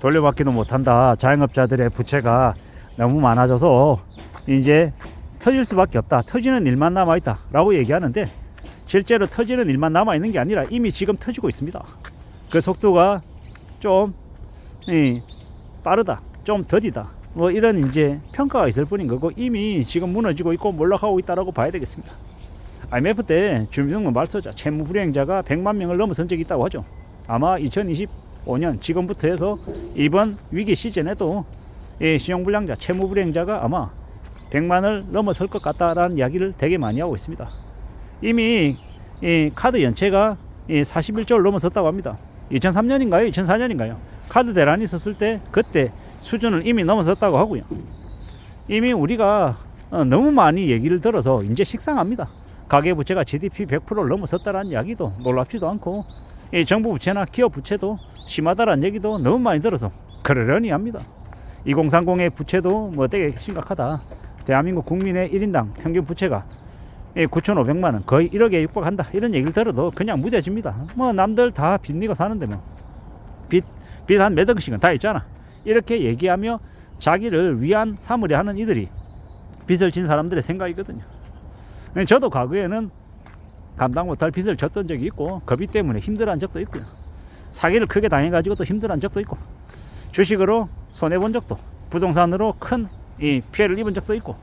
돌려받기도 못한다. 자영업자들의 부채가 너무 많아져서 이제 터질 수밖에 없다. 터지는 일만 남아있다 라고 얘기하는데, 실제로 터지는 일만 남아있는 게 아니라 이미 지금 터지고 있습니다. 그 속도가 좀 빠르다, 좀 더디다, 뭐 이런 이제 평가가 있을 뿐인 거고, 이미 지금 무너지고 있고 몰락하고 있다라고 봐야 되겠습니다. IMF 때 주민등록 말소자, 채무불이행자가 100만 명을 넘어선 적이 있다고 하죠. 아마 2025년 지금부터 해서 이번 위기 시즌에도 신용불량자, 채무불이행자가 아마 100만을 넘어설 것 같다라는 이야기를 되게 많이 하고 있습니다. 이미 카드 연체가 41조를 넘어섰다고 합니다. 2003년인가요? 2004년인가요? 카드 대란이 있었을 때 그때 수준을 이미 넘어섰다고 하고요. 이미 우리가 너무 많이 얘기를 들어서 이제 식상합니다. 가계부채가 GDP 100%를 넘어섰다라는 이야기도 놀랍지도 않고, 정부 부채나 기업 부채도 심하다라는 얘기도 너무 많이 들어서 그러려니 합니다. 2030의 부채도 뭐 되게 심각하다. 대한민국 국민의 1인당 평균 부채가 9,500만원, 거의 1억에 육박한다, 이런 얘기를 들어도 그냥 무뎌집니다. 뭐 남들 다 빚내고 사는데 뭐 빚 한 몇 억씩은 다 있잖아, 이렇게 얘기하며 자기를 위안 삼으려 하는 이들이 빚을 진 사람들의 생각이거든요. 저도 과거에는 감당 못할 빚을 졌던 적이 있고, 그 빚 때문에 힘들어한 적도 있고요. 사기를 크게 당해가지고 또 힘들어한 적도 있고, 주식으로 손해본 적도, 부동산으로 큰 피해를 입은 적도 있고,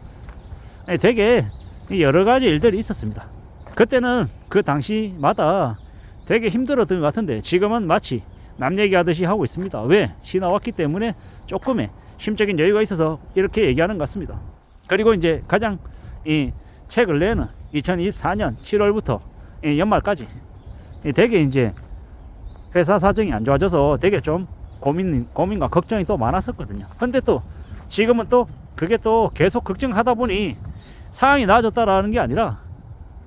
되게 여러 가지 일들이 있었습니다. 그때는 그 당시마다 되게 힘들었던 것 같은데, 지금은 마치 남 얘기하듯이 하고 있습니다. 왜? 지나왔기 때문에 조금의 심적인 여유가 있어서 이렇게 얘기하는 것 같습니다. 그리고 이제 가장 최근래에는 2024년 7월부터 연말까지 되게 이제 회사 사정이 안 좋아져서 되게 좀 고민과 걱정이 또 많았었거든요. 근데 또 지금은 또 그게 또 계속 걱정하다 보니 상황이 나아졌다라는 게 아니라,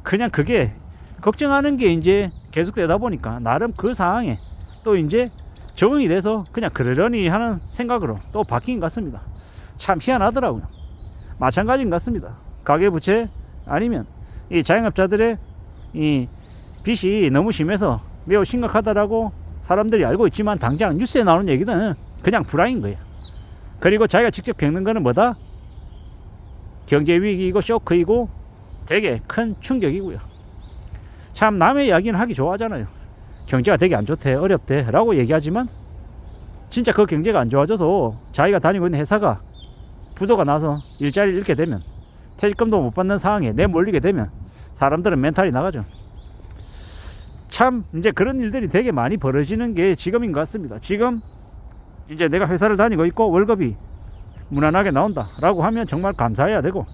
그냥 그게 걱정하는 게 이제 계속되다 보니까 나름 그 상황에 또 이제 적응이 돼서 그냥 그러려니 하는 생각으로 또 바뀐 것 같습니다. 참 희한하더라고요. 마찬가지인 것 같습니다. 가계부채 아니면 이 자영업자들의 이 빚이 너무 심해서 매우 심각하다라고 사람들이 알고 있지만, 당장 뉴스에 나오는 얘기는 그냥 불황인 거예요. 그리고 자기가 직접 겪는 거는 뭐다? 경제위기이고 쇼크이고 되게 큰 충격이고요. 참 남의 이야기는 하기 좋아하잖아요. 경제가 되게 안 좋대, 어렵대 라고 얘기하지만, 진짜 그 경제가 안 좋아져서 자기가 다니고 있는 회사가 부도가 나서 일자리를 잃게 되면, 퇴직금도 못 받는 상황에 내몰리게 되면 사람들은 멘탈이 나가죠. 참 이제 그런 일들이 되게 많이 벌어지는 게 지금인 것 같습니다. 지금 이제 내가 회사를 다니고 있고 월급이 무난하게 나온다 라고 하면 정말 감사해야 되고,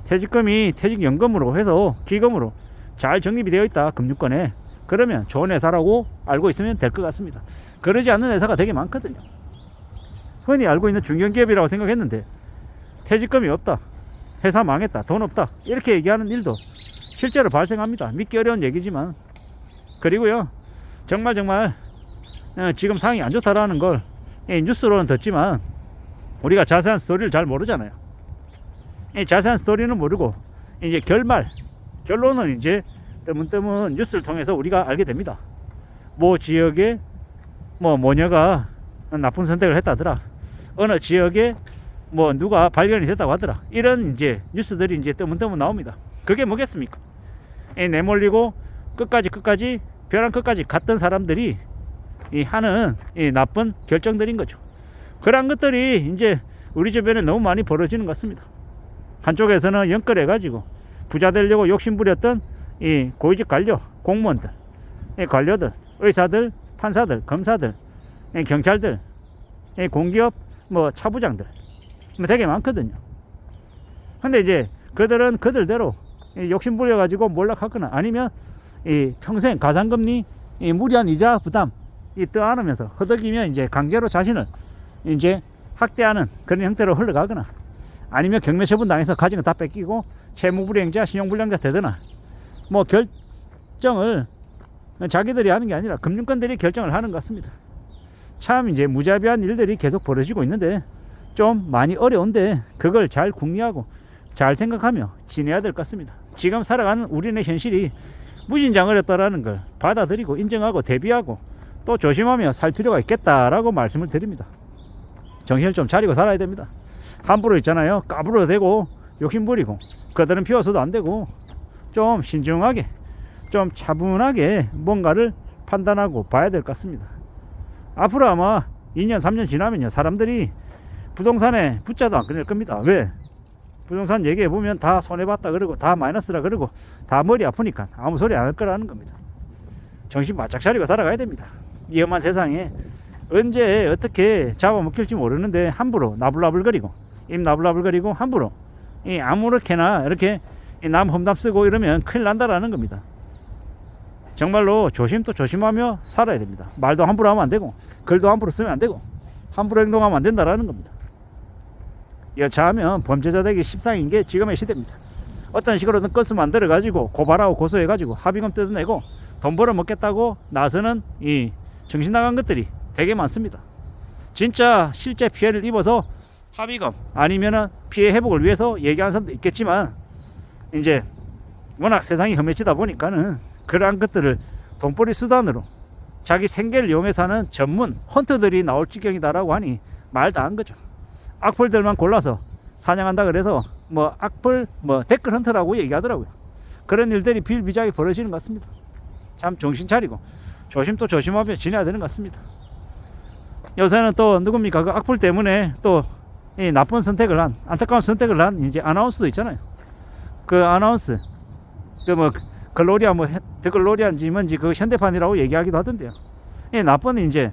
퇴직금이 퇴직연금으로 해서 기금으로 잘 적립이 되어 있다, 금융권에, 그러면 좋은 회사라고 알고 있으면 될 것 같습니다. 그러지 않는 회사가 되게 많거든요. 흔히 알고 있는 중견기업이라고 생각했는데 퇴직금이 없다, 회사 망했다, 돈 없다, 이렇게 얘기하는 일도 실제로 발생합니다. 믿기 어려운 얘기지만. 그리고요, 정말 지금 상황이 안 좋다라는 걸 뉴스로는 듣지만 우리가 자세한 스토리를 잘 모르잖아요. 자세한 스토리는 모르고 이제 결론은 이제 뜨문뜨문 뉴스를 통해서 우리가 알게 됩니다. 뭐 지역에 모녀가 나쁜 선택을 했다더라, 어느 지역에 뭐 누가 발견이 됐다고 하더라, 이런 이제 뉴스들이 이제 뜨문뜨문 나옵니다. 그게 뭐겠습니까? 내몰리고 끝까지 벼랑 끝까지 갔던 사람들이 하는 나쁜 결정들인 거죠. 그런 것들이 이제 우리 주변에 너무 많이 벌어지는 것 같습니다. 한쪽에서는 연끌해 가지고 부자 되려고 욕심부렸던 이 고위직 관료, 공무원들, 관료들, 의사들, 판사들, 검사들, 경찰들, 공기업 차부장들 되게 많거든요. 근데 이제 그들은 그들대로 욕심부려 가지고 몰락하거나, 아니면 평생 가상금리 무리한 이자 부담 떠안으면서 허덕이면 이제 강제로 자신을 이제 학대하는 그런 형태로 흘러가거나, 아니면 경매처분 당해서 가진 거 다 뺏기고 채무불이행자, 신용불량자 되거나, 뭐 결정을 자기들이 하는 게 아니라 금융권들이 결정을 하는 것 같습니다. 참 이제 무자비한 일들이 계속 벌어지고 있는데 좀 많이 어려운데, 그걸 잘 궁리하고 잘 생각하며 지내야 될 것 같습니다. 지금 살아가는 우리네 현실이 무진장 어렵다라는 걸 받아들이고 인정하고 대비하고 또 조심하며 살 필요가 있겠다라고 말씀을 드립니다. 정신을 좀 차리고 살아야 됩니다. 함부로 있잖아요. 까불어대고 욕심부리고 그들은 피워서도 안 되고 좀 신중하게 좀 차분하게 뭔가를 판단하고 봐야 될 것 같습니다. 앞으로 아마 2년 3년 지나면요 사람들이 부동산에 붙자도 안 끊을 겁니다. 왜? 부동산 얘기해보면 다 손해봤다 그러고 다 마이너스라 그러고 다 머리 아프니까 아무 소리 안 할 거라는 겁니다. 정신 바짝 차리고 살아가야 됩니다. 위험한 세상에 언제 어떻게 잡아먹힐지 모르는데 함부로 나불나불거리고 입 나불나불거리고 함부로 아무렇게나 이렇게 남 험담 쓰고 이러면 큰일 난다라는 겁니다. 정말로 조심 또 조심하며 살아야 됩니다. 말도 함부로 하면 안 되고 글도 함부로 쓰면 안 되고 함부로 행동하면 안 된다라는 겁니다. 여차하면 범죄자 되기 십상인 게 지금의 시대입니다. 어떤 식으로든 건수 만들어 가지고 고발하고 고소해 가지고 합의금 뜯어내고 돈 벌어 먹겠다고 나서는 이 정신 나간 것들이 되게 많습니다. 진짜 실제 피해를 입어서 합의금 아니면은 피해 회복을 위해서 얘기하는 사람도 있겠지만 이제 워낙 세상이 험해지다 보니까는 그러한 것들을 돈벌이 수단으로 자기 생계를 이용해서 하는 전문 헌터들이 나올 지경이다라고 하니 말 다 한 거죠. 악플들만 골라서 사냥한다 그래서 뭐 악플 뭐 댓글 헌터라고 얘기하더라고요. 그런 일들이 비일비재하게 벌어지는 것 같습니다. 참 정신 차리고 조심 또 조심하며 지내야 되는 것 같습니다. 요새는 또 누굽니까 그 악플 때문에 또 이 나쁜 선택을 한 안타까운 선택을 한 이제 아나운서도 있잖아요. 그 아나운서 그 뭐 글로리아 뭐 더 글로리아인지 뭔지 그 현대판이라고 얘기하기도 하던데요. 이 나쁜 이제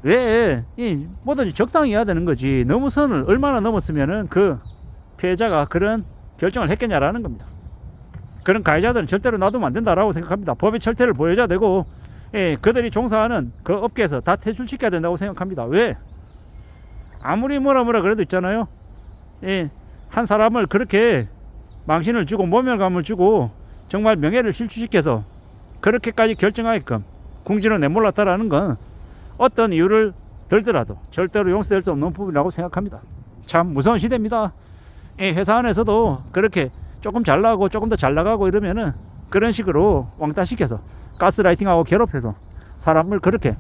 왜 이 뭐든지 적당히 해야 되는 거지 너무 선을 얼마나 넘었으면은 그 피해자가 그런 결정을 했겠냐라는 겁니다. 그런 가해자들은 절대로 놔두면 안 된다라고 생각합니다. 법의 철퇴를 보여줘야 되고 그들이 종사하는 그 업계에서 다 퇴출시켜야 된다고 생각합니다. 왜? 아무리 뭐라 그래도 있잖아요. 한 사람을 그렇게 망신을 주고 모멸감을 주고 정말 명예를 실추시켜서 그렇게까지 결정하게끔 궁지로 내몰랐다라는 건 어떤 이유를 들더라도 절대로 용서될 수 없는 부분이라고 생각합니다. 참 무서운 시대입니다. 회사 안에서도 그렇게 조금 잘 나가고 조금 더 잘 나가고 이러면은 그런 식으로 왕따시켜서 가스라이팅하고 괴롭혀서 사람을 그렇게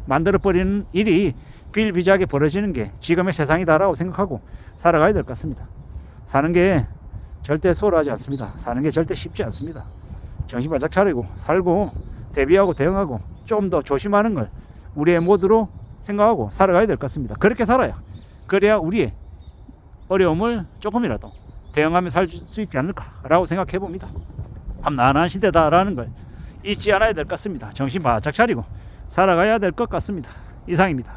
만들어버리는 일이 비일비재하게 벌어지는 게 지금의 세상이다라고 생각하고 살아가야 될 것 같습니다. 사는 게 절대 수월하지 않습니다. 사는 게 절대 쉽지 않습니다. 정신 바짝 차리고 살고 대비하고 대응하고 좀 더 조심하는 걸 우리의 모두로 생각하고 살아가야 될 것 같습니다. 그렇게 살아야 그래야 우리의 어려움을 조금이라도 대응하며 살 수 있지 않을까라고 생각해 봅니다. 참 나른한 시대다라는 걸 잊지 않아야 될 것 같습니다. 정신 바짝 차리고 살아가야 될 것 같습니다. 이상입니다.